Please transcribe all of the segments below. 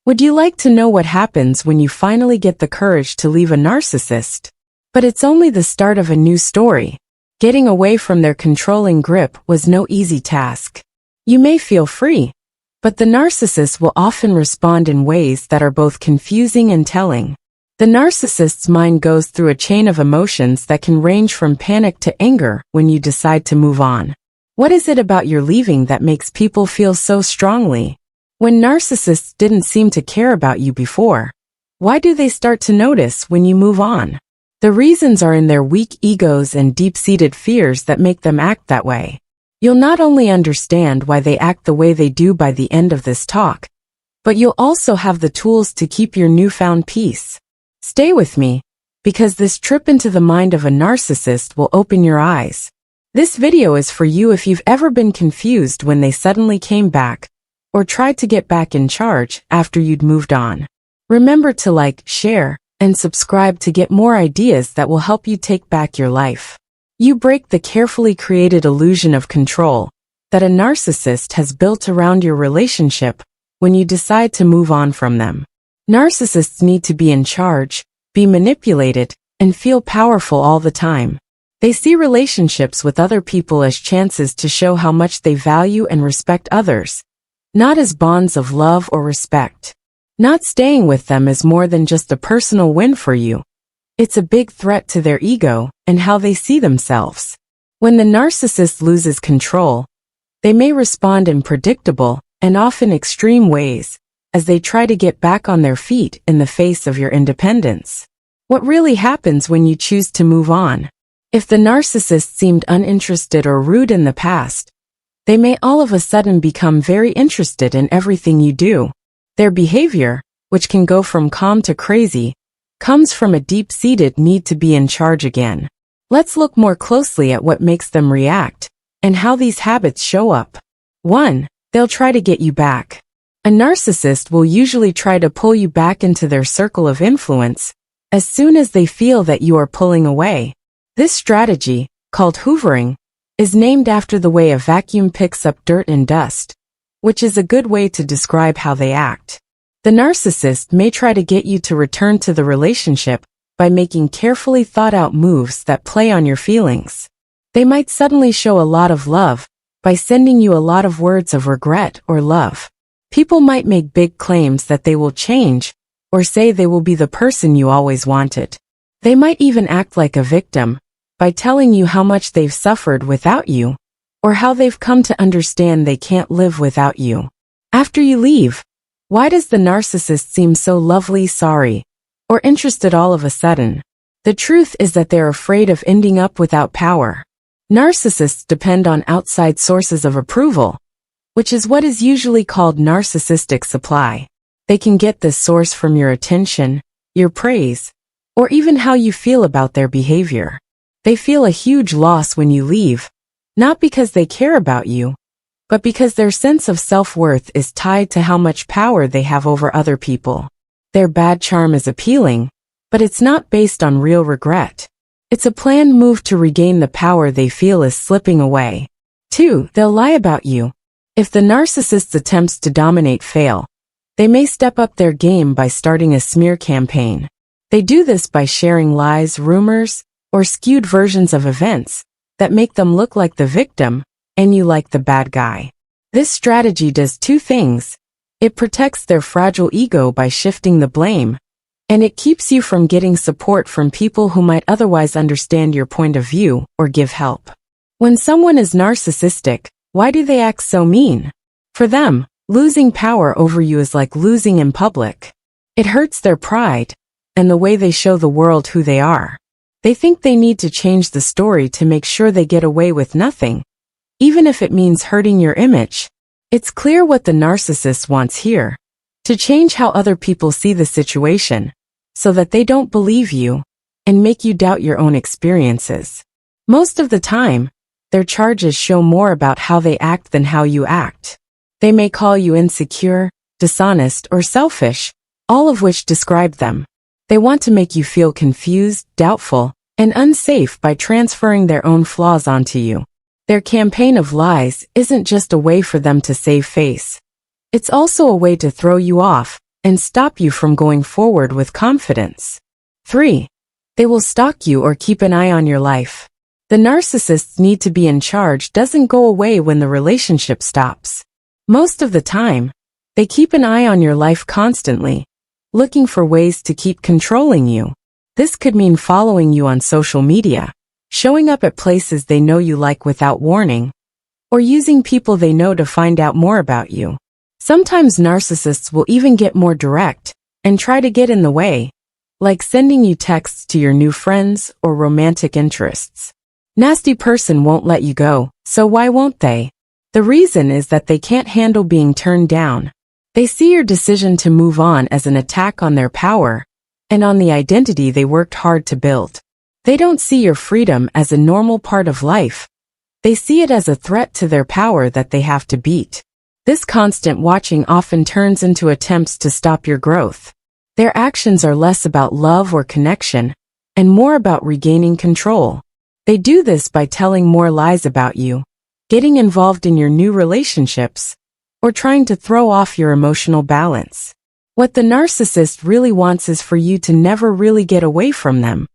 Would you like to know what happens when you finally get the courage to leave a narcissist? But it's only the start of a new story. Getting away from their controlling grip was no easy task. You may feel free, but the narcissist will often respond in ways that are both confusing and telling. The narcissist's mind goes through a chain of emotions that can range from panic to anger when you decide to move on. What is it about your leaving that makes people feel so strongly? When narcissists didn't seem to care about you before, why do they start to notice when you move on? The reasons are in their weak egos and deep-seated fears that make them act that way. You'll not only understand why they act the way they do by the end of this talk, but you'll also have the tools to keep your newfound peace. Stay with me, because this trip into the mind of a narcissist will open your eyes. This video is for you if you've ever been confused when they suddenly came back, or tried to get back in charge after you'd moved on. Remember to like, share, and subscribe to get more ideas that will help you take back your life. You break the carefully created illusion of control that a narcissist has built around your relationship when you decide to move on from them. Narcissists need to be in charge, be manipulated, and feel powerful all the time. They see relationships with other people as chances to show how much they value and respect others, not as bonds of love or respect. Not staying with them is more than just a personal win for you. It's a big threat to their ego and how they see themselves. When the narcissist loses control, they may respond in predictable and often extreme ways as they try to get back on their feet in the face of your independence. What really happens when you choose to move on? If the narcissist seemed uninterested or rude in the past, they may all of a sudden become very interested in everything you do. Their behavior, which can go from calm to crazy, comes from a deep-seated need to be in charge again. Let's look more closely at what makes them react and how these habits show up. 1. They'll try to get you back. A narcissist will usually try to pull you back into their circle of influence as soon as they feel that you are pulling away. This strategy, called hoovering, is named after the way a vacuum picks up dirt and dust, which is a good way to describe how they act. The narcissist may try to get you to return to the relationship by making carefully thought-out moves that play on your feelings. They might suddenly show a lot of love by sending you a lot of words of regret or love. People might make big claims that they will change, or say they will be the person you always wanted. They might even act like a victim by telling you how much they've suffered without you, or how they've come to understand they can't live without you. After you leave, why does the narcissist seem so lovely, sorry, or interested all of a sudden? The truth is that they're afraid of ending up without power. Narcissists depend on outside sources of approval, which is what is usually called narcissistic supply. They can get this source from your attention, your praise, or even how you feel about their behavior. They feel a huge loss when you leave, not because they care about you, but because their sense of self-worth is tied to how much power they have over other people. Their bad charm is appealing, but it's not based on real regret. It's a planned move to regain the power they feel is slipping away. 2. They'll lie about you. If the narcissist's attempts to dominate fail, they may step up their game by starting a smear campaign. They do this by sharing lies, rumors, or skewed versions of events that make them look like the victim and you like the bad guy. This strategy does two things. It protects their fragile ego by shifting the blame, and it keeps you from getting support from people who might otherwise understand your point of view or give help. When someone is narcissistic, why do they act so mean? For them, losing power over you is like losing in public. It hurts their pride and the way they show the world who they are. They think they need to change the story to make sure they get away with nothing, even if it means hurting your image. It's clear what the narcissist wants here: to change how other people see the situation, so that they don't believe you and make you doubt your own experiences. Most of the time, their charges show more about how they act than how you act. They may call you insecure, dishonest, or selfish, all of which describe them. They want to make you feel confused, doubtful, and unsafe by transferring their own flaws onto you. Their campaign of lies isn't just a way for them to save face. It's also a way to throw you off and stop you from going forward with confidence. 3. They will stalk you or keep an eye on your life. The narcissist's need to be in charge doesn't go away when the relationship stops. Most of the time, they keep an eye on your life constantly, looking for ways to keep controlling you. This could mean following you on social media, showing up at places they know you like without warning, or using people they know to find out more about you. Sometimes narcissists will even get more direct and try to get in the way, like sending you texts to your new friends or romantic interests. Nasty person won't let you go, so why won't they? The reason is that they can't handle being turned down. They see your decision to move on as an attack on their power and on the identity they worked hard to build. They don't see your freedom as a normal part of life. They see it as a threat to their power that they have to beat. This constant watching often turns into attempts to stop your growth. Their actions are less about love or connection and more about regaining control. They do this by telling more lies about you, getting involved in your new relationships, or trying to throw off your emotional balance. What the narcissist really wants is for you to never really get away from them,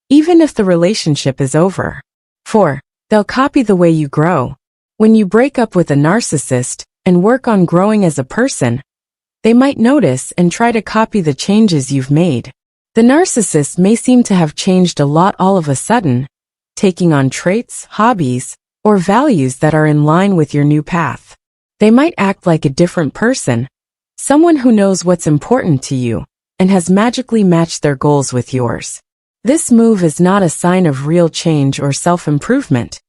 even if the relationship is over. 4. They'll copy the way you grow. When you break up with a narcissist and work on growing as a person, they might notice and try to copy the changes you've made. The narcissist may seem to have changed a lot all of a sudden, taking on traits, hobbies, or values that are in line with your new path. They might act like a different person, someone who knows what's important to you and has magically matched their goals with yours. This move is not a sign of real change or self-improvement.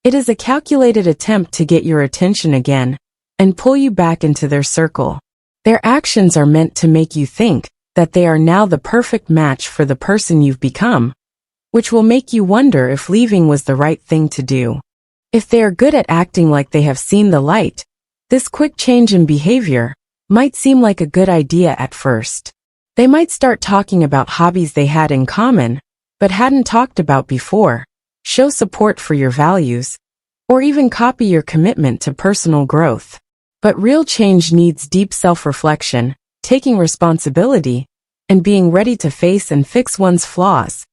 It is a calculated attempt to get your attention again and pull you back into their circle. Their actions are meant to make you think that they are now the perfect match for the person you've become, which will make you wonder if leaving was the right thing to do. If they are good at acting like they have seen the light, this quick change in behavior might seem like a good idea at first. They might start talking about hobbies they had in common, but hadn't talked about before, show support for your values, or even copy your commitment to personal growth. But real change needs deep self-reflection, taking responsibility, and being ready to face and fix one's flaws,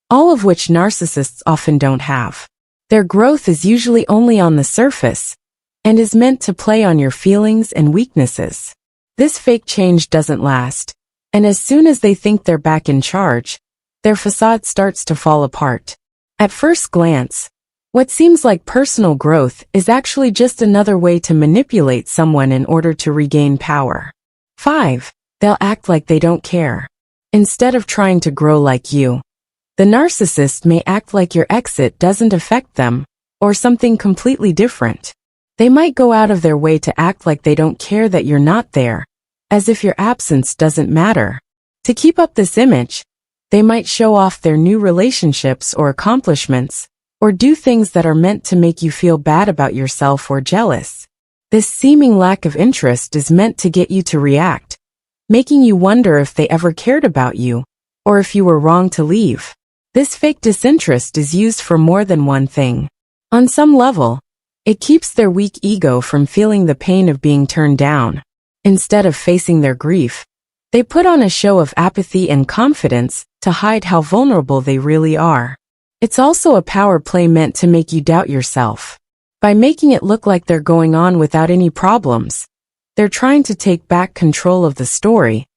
all of which narcissists often don't have. Their growth is usually only on the surface, and is meant to play on your feelings and weaknesses. This fake change doesn't last, and as soon as they think they're back in charge, their facade starts to fall apart. At first glance, what seems like personal growth is actually just another way to manipulate someone in order to regain power. 5. They'll act like they don't care. Instead of trying to grow like you, the narcissist may act like your exit doesn't affect them, or something completely different. They might go out of their way to act like they don't care that you're not there, as if your absence doesn't matter. To keep up this image, they might show off their new relationships or accomplishments, or do things that are meant to make you feel bad about yourself or jealous. This seeming lack of interest is meant to get you to react, making you wonder if they ever cared about you, or if you were wrong to leave. This fake disinterest is used for more than one thing. On some level, it keeps their weak ego from feeling the pain of being turned down. Instead of facing their grief, they put on a show of apathy and confidence to hide how vulnerable they really are. It's also a power play meant to make you doubt yourself. By making it look like they're going on without any problems, they're trying to take back control of the story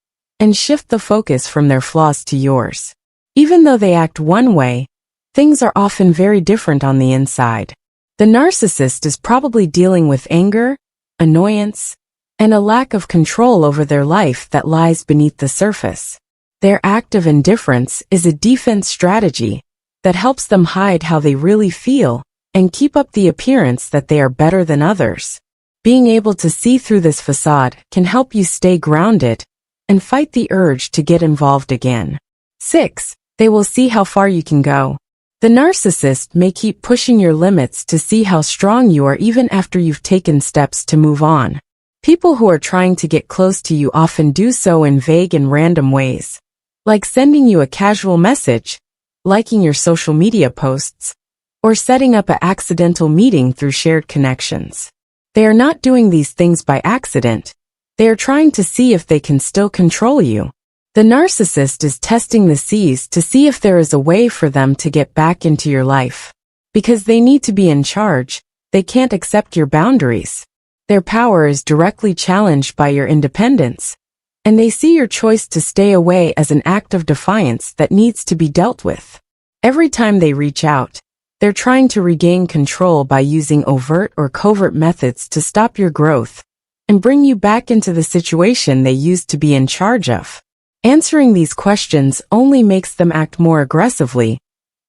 and shift the focus from their flaws to yours. Even though they act one way, things are often very different on the inside. The narcissist is probably dealing with anger, annoyance, and a lack of control over their life that lies beneath the surface. Their act of indifference is a defense strategy that helps them hide how they really feel and keep up the appearance that they are better than others. Being able to see through this facade can help you stay grounded and fight the urge to get involved again. 6. They will see how far you can go. The narcissist may keep pushing your limits to see how strong you are even after you've taken steps to move on. People who are trying to get close to you often do so in vague and random ways, like sending you a casual message, liking your social media posts, or setting up an accidental meeting through shared connections. They are not doing these things by accident. They are trying to see if they can still control you. The narcissist is testing the seas to see if there is a way for them to get back into your life. Because they need to be in charge, they can't accept your boundaries. Their power is directly challenged by your independence, and they see your choice to stay away as an act of defiance that needs to be dealt with. Every time they reach out, they're trying to regain control by using overt or covert methods to stop your growth and bring you back into the situation they used to be in charge of. Answering these questions only makes them act more aggressively,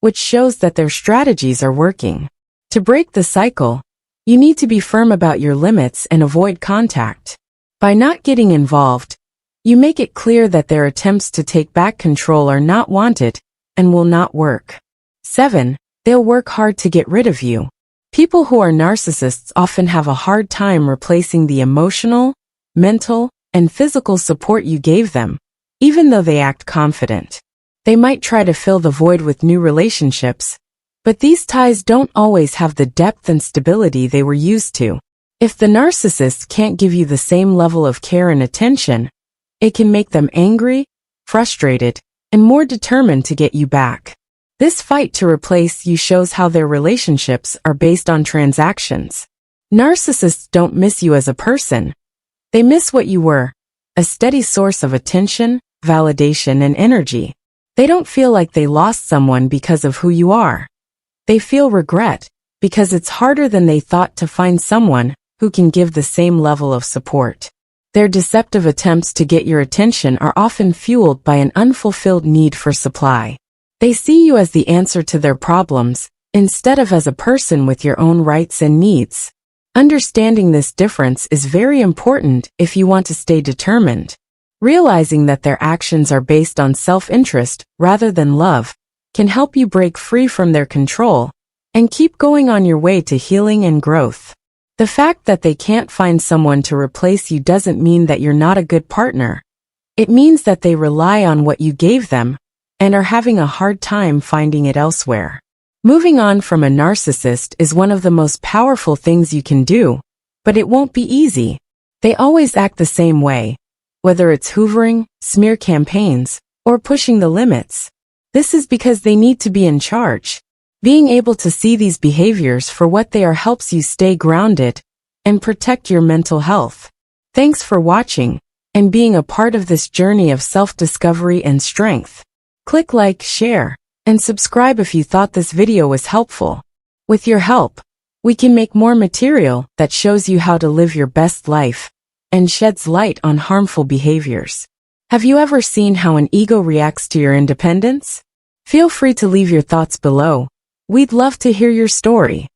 which shows that their strategies are working. To break the cycle, you need to be firm about your limits and avoid contact. By not getting involved, you make it clear that their attempts to take back control are not wanted and will not work. 7. They'll work hard to get rid of you. People who are narcissists often have a hard time replacing the emotional, mental, and physical support you gave them, even though they act confident. They might try to fill the void with new relationships, but these ties don't always have the depth and stability they were used to. If the narcissist can't give you the same level of care and attention, it can make them angry, frustrated, and more determined to get you back. This fight to replace you shows how their relationships are based on transactions. Narcissists don't miss you as a person. They miss what you were, a steady source of attention, validation, and energy. They don't feel like they lost someone because of who you are. They feel regret because it's harder than they thought to find someone who can give the same level of support. Their deceptive attempts to get your attention are often fueled by an unfulfilled need for supply. They see you as the answer to their problems, instead of as a person with your own rights and needs. Understanding this difference is very important if you want to stay determined. Realizing that their actions are based on self-interest rather than love can help you break free from their control and keep going on your way to healing and growth. The fact that they can't find someone to replace you doesn't mean that you're not a good partner. It means that they rely on what you gave them and are having a hard time finding it elsewhere. Moving on from a narcissist is one of the most powerful things you can do, but it won't be easy. They always act the same way, whether it's hoovering, smear campaigns, or pushing the limits. This is because they need to be in charge. Being able to see these behaviors for what they are helps you stay grounded and protect your mental health. Thanks for watching and being a part of this journey of self-discovery and strength. Click like, share, and subscribe if you thought this video was helpful. With your help, we can make more material that shows you how to live your best life and sheds light on harmful behaviors. Have you ever seen how an ego reacts to your independence? Feel free to leave your thoughts below. We'd love to hear your story.